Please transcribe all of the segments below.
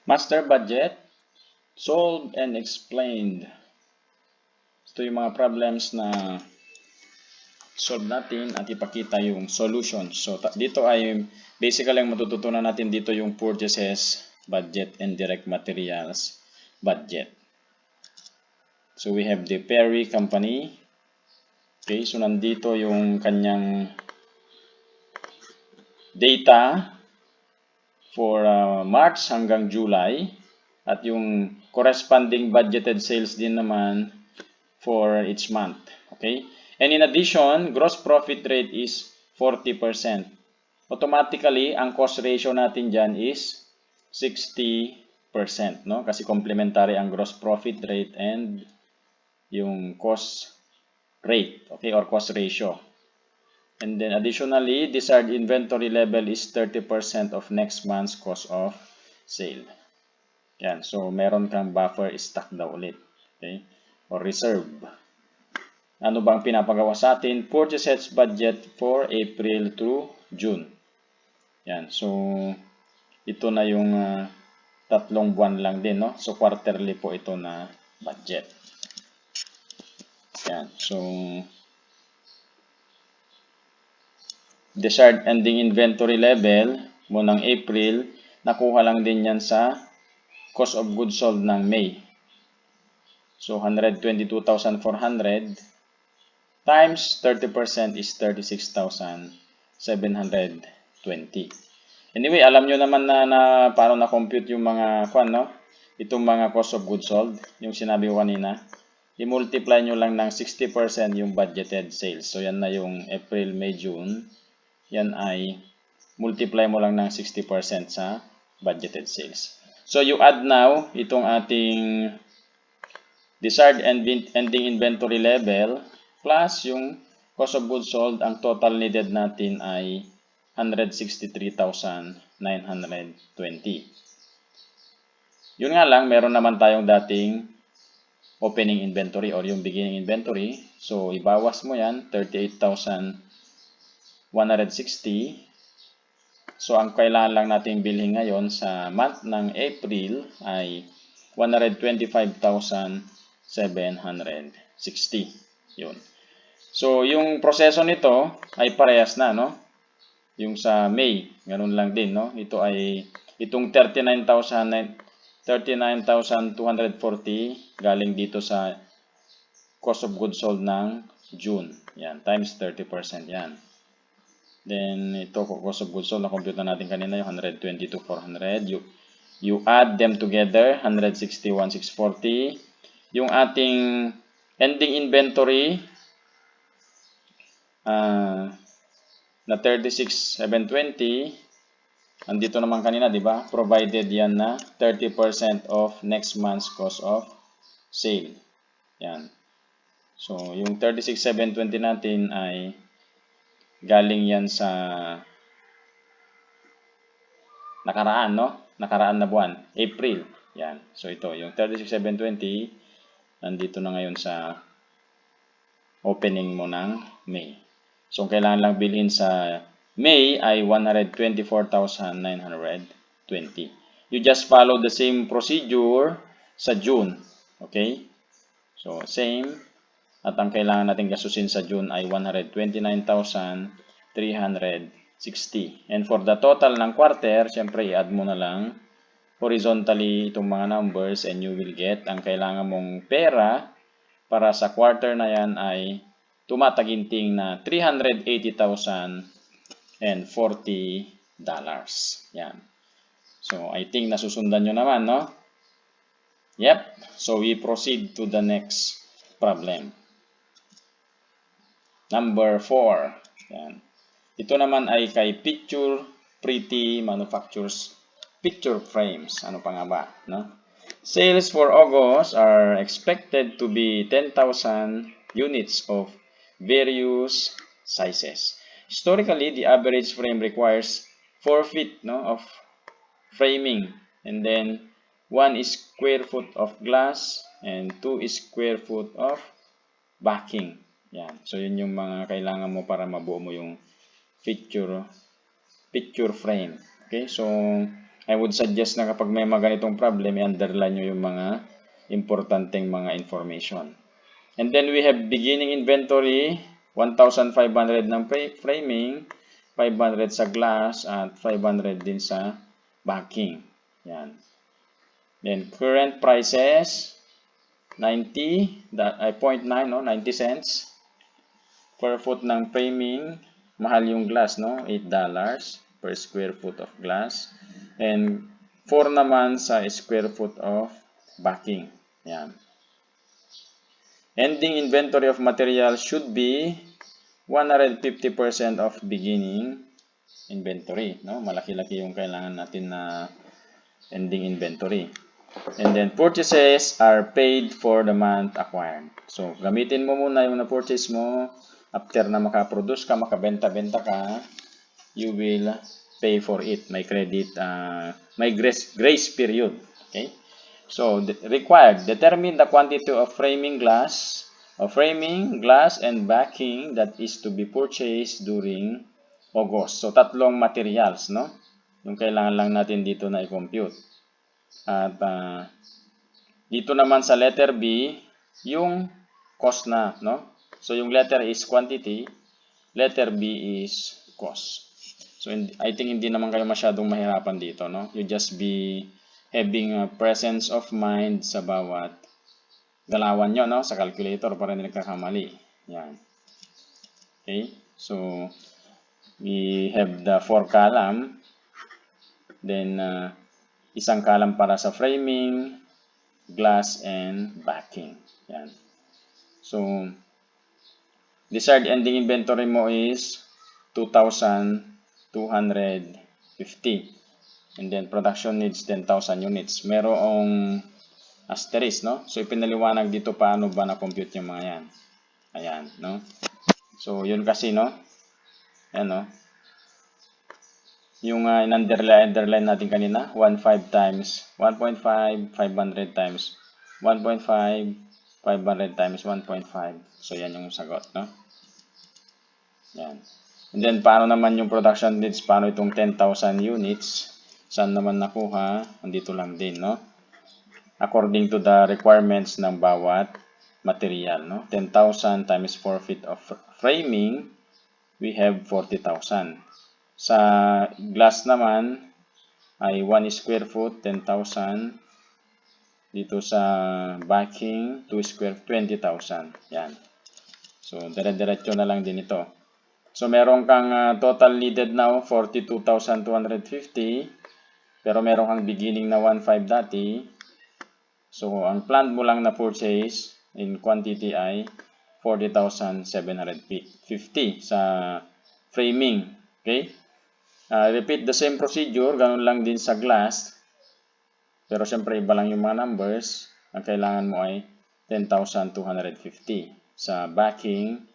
Master budget, solved and explained. Ito yung mga problems na solve natin at ipakita yung solution. So, dito ay basically ang matututunan natin dito yung purchases budget and direct materials budget. So, we have the Perry Company. Okay, so nandito yung kanyang data for March hanggang July at yung corresponding budgeted sales din naman for each month. Okay? And in addition, gross profit rate is 40%. Automatically, ang cost ratio natin dyan is 60%. No? Kasi complementary ang gross profit rate and yung cost rate, okay, or cost ratio. And then additionally, desired inventory level is 30% of next month's cost of sale. Yan. So, meron kang buffer stock daw ulit. Okay? Or reserve. Ano ba ang pinapagawa sa atin? Purchases budget for April to June. Yan. So, ito na yung tatlong buwan lang din, no? So, quarterly po ito na budget. Yan. So, desired ending inventory level mo ng April, nakuha lang din yan sa cost of goods sold ng May. So, 122,400 times 30% is 36,720. Anyway, alam nyo naman na paano na-compute yung mga no? Itong mga cost of goods sold, yung sinabi ko kanina. I-multiply nyo lang ng 60% yung budgeted sales. So, yan na yung April, May, June. Yan ay multiply mo lang ng 60% sa budgeted sales. So, you add now itong ating desired ending inventory level plus yung cost of goods sold. Ang total needed natin ay 163,920. Yun nga lang, meron naman tayong dating opening inventory or yung beginning inventory. So, ibawas mo yan, 38,160. So, ang kailangan lang natin bilhin ngayon sa month ng April ay 125,760. Yun. So, yung proseso nito ay parehas na, no? Yung sa May, ganun lang din, no? Ito ay, itong 39,240 galing dito sa cost of goods sold ng June. Yan, times 30%. Yan. Then, ito, cost of goods sold, na-compute na natin kanina yung 122,400. You add them together, 161,640. Yung ating ending inventory, na 36,720, andito naman kanina, di ba? Provided yan na 30% of next month's cost of sale. Yan. So, yung 36,720 natin ay galing yan sa nakaraan, no? Nakaraan na buwan, April. Yan. So, ito, yung 36,720, nandito na ngayon sa opening mo ng May. So, kailangan lang bilhin sa May ay 124,920. You just follow the same procedure sa June. Okay? So, same. At ang kailangan natin gasusin sa June ay 129,360. And for the total ng quarter, syempre, i-add mo na lang horizontally itong mga numbers and you will get ang kailangan mong pera para sa quarter na yan ay tumataginting na $380,040. Yan. So, I think nasusundan nyo naman, no? Yep. So, we proceed to the next problem. Number 4. Yan. Ito naman ay kay Picture Pretty Manufactures Picture Frames. Ano pa nga ba, no? Sales for August are expected to be 10,000 units of various sizes. Historically, the average frame requires 4 feet, no, of framing, and then 1 square foot of glass and 2 square foot of backing. Yan. So, yun yung mga kailangan mo para mabuo mo yung picture frame. Okay? So, I would suggest na kapag may mga ganitong problem, i-underline nyo yung mga importanteng mga information. And then we have beginning inventory, 1,500 ng framing, 500 sa glass, at 500 din sa backing. Yan. Then current prices, 0.9, no? 90 cents per foot ng framing. Mahal yung glass, no? $8 per square foot of glass. And 4 naman sa square foot of backing. Yan. Ending inventory of material should be 150% of beginning inventory. No? Malaki-laki yung kailangan natin na ending inventory. And then purchases are paid for the month acquired. So, gamitin mo muna yung na-purchase mo. After na makaproduce ka, makabenta-benta ka, you will pay for it. May credit, may grace period. Okay? So, required, determine the quantity of framing, glass, and backing that is to be purchased during August. So, tatlong materials, no? Yung kailangan lang natin dito na i-compute. At dito naman sa letter B, yung cost na, no? So, yung letter is quantity, letter B is cost. So, I think hindi naman kayo masyadong mahirapan dito, no? You just be having a presence of mind sa bawat galawan nyo, no? Sa calculator para hindi nagkakamali. Yan. Okay? So, we have the 4 column. Then, isang column para sa framing, glass, and backing. Yan. So, desired ending inventory mo is 2,250. And then, production needs 10,000 units. Merong asterisk, no? So, ipinaliwanag dito paano ba na-compute yung mga yan. Ayan, no? So, yun kasi, no? Ayan, no? Yung in-underline natin kanina, 1.5 times 1.5, 500 times 1.5, 500 times 1.5. So, yan yung sagot, no? Yan. And then, paano naman yung production needs? Paano itong 10,000 units? Saan naman nakuha? Andito lang din, no? According to the requirements ng bawat material, no? 10,000 times 4 feet of framing, we have 40,000. Sa glass naman, ay 1 square foot, 10,000. Dito sa backing, 2 square, 20,000. Yan. So, dire-diretso na lang din ito. So, meron kang total needed now, 42,250. Pero meron kang beginning na 1.5 dati. So, ang planned mo lang na purchase in quantity ay 40,750 sa framing. Okay? Repeat the same procedure. Ganun lang din sa glass. Pero syempre, iba lang yung mga numbers. Ang kailangan mo ay 10,250. Sa backing,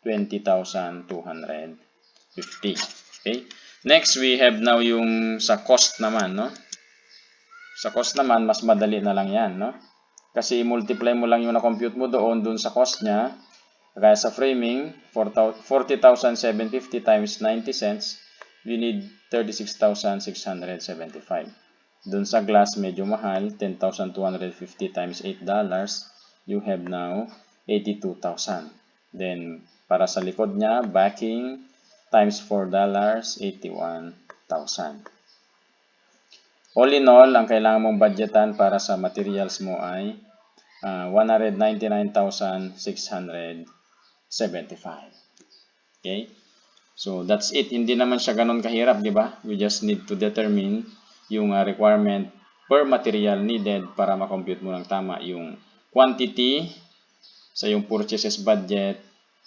20,250. Okay? Next, we have now yung sa cost naman, no? Sa cost naman, mas madali na lang yan, no? Kasi i-multiply mo lang yung na-compute mo doon sa cost niya. Kaya sa framing, 40,750 times 90 cents, we need 36,675. Doon sa glass, medyo mahal, 10,250 times $8, you have now 82,000. Then, para sa likod niya, backing times $4, 81,000. All in all, ang kailangan mong budgetan para sa materials mo ay 199,675. Okay? So, that's it. Hindi naman siya ganun kahirap, di ba? We just need to determine yung requirement per material needed para makompute mo ng tama yung quantity sa yung purchases budget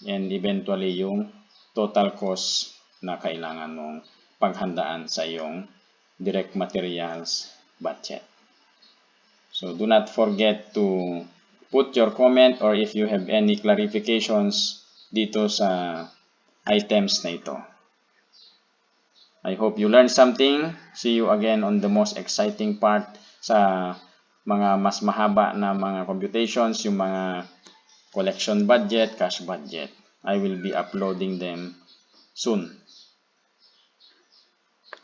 and eventually yung total cost na kailangan mong paghandaan sa yung direct materials budget. So, do not forget to put your comment or if you have any clarifications dito sa items na ito. I hope you learned something. See you again on the most exciting part sa mga mas mahaba na mga computations, yung mga collection budget, cash budget. I will be uploading them soon.